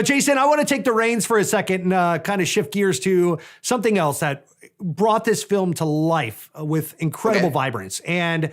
Jason, I want to take the reins for a second and kind of shift gears to something else that brought this film to life with incredible vibrance. And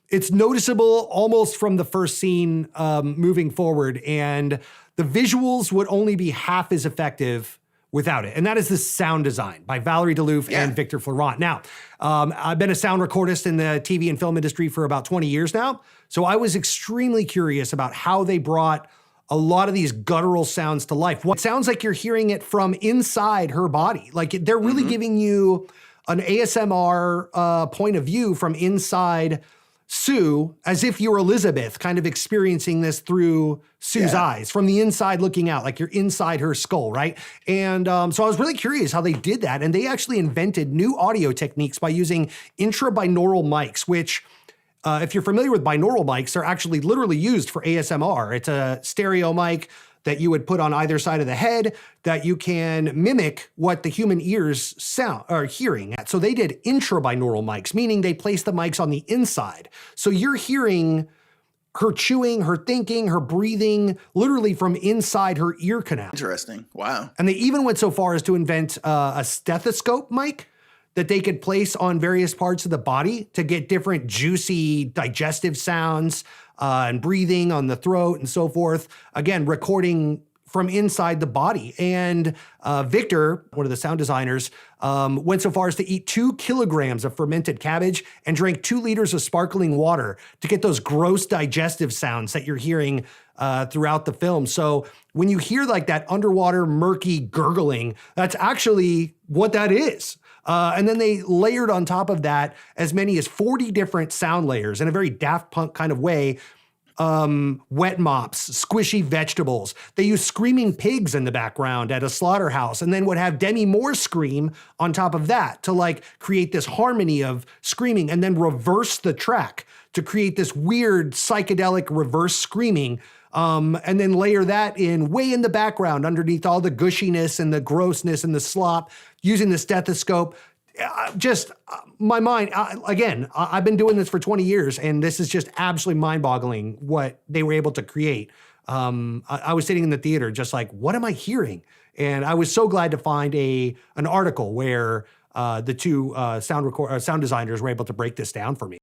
it's noticeable almost from the first scene moving forward. And the visuals would only be half as effective without it. And that is the sound design by Valerie Delouf and Victor Florent. Now, I've been a sound recordist in the TV and film industry for about 20 years now. So I was extremely curious about how they brought a lot of these guttural sounds to life. What sounds like you're hearing it from inside her body. Like they're really giving you an ASMR point of view from inside Sue, as if you're Elizabeth, kind of experiencing this through Sue's eyes, from the inside looking out, like you're inside her skull, right? And so I was really curious how they did that. And they actually invented new audio techniques by using intra-binaural mics, which if you're familiar with binaural mics, they're actually literally used for ASMR. It's a stereo mic that you would put on either side of the head that you can mimic what the human ears are hearing at. So they did intra-binaural mics, meaning they placed the mics on the inside. So you're hearing her chewing, her thinking, her breathing, literally from inside her ear canal. Interesting. Wow. And they even went so far as to invent a stethoscope mic that they could place on various parts of the body to get different juicy digestive sounds and breathing on the throat and so forth. Again, recording from inside the body. And Victor, one of the sound designers, went so far as to eat 2 kilograms of fermented cabbage and drank 2 liters of sparkling water to get those gross digestive sounds that you're hearing throughout the film. So when you hear like that underwater murky gurgling, that's actually what that is. And then they layered on top of that as many as 40 different sound layers in a very Daft Punk kind of way. Wet mops, squishy vegetables. They use screaming pigs in the background at a slaughterhouse, and then would have Demi Moore scream on top of that to like create this harmony of screaming, and then reverse the track to create this weird psychedelic reverse screaming. And then layer that in way in the background underneath all the gushiness and the grossness and the slop using the stethoscope. My mind, again, I've been doing this for 20 years and this is just absolutely mind-boggling what they were able to create. I was sitting in the theater just like, what am I hearing? And I was so glad to find an article where the two sound designers were able to break this down for me.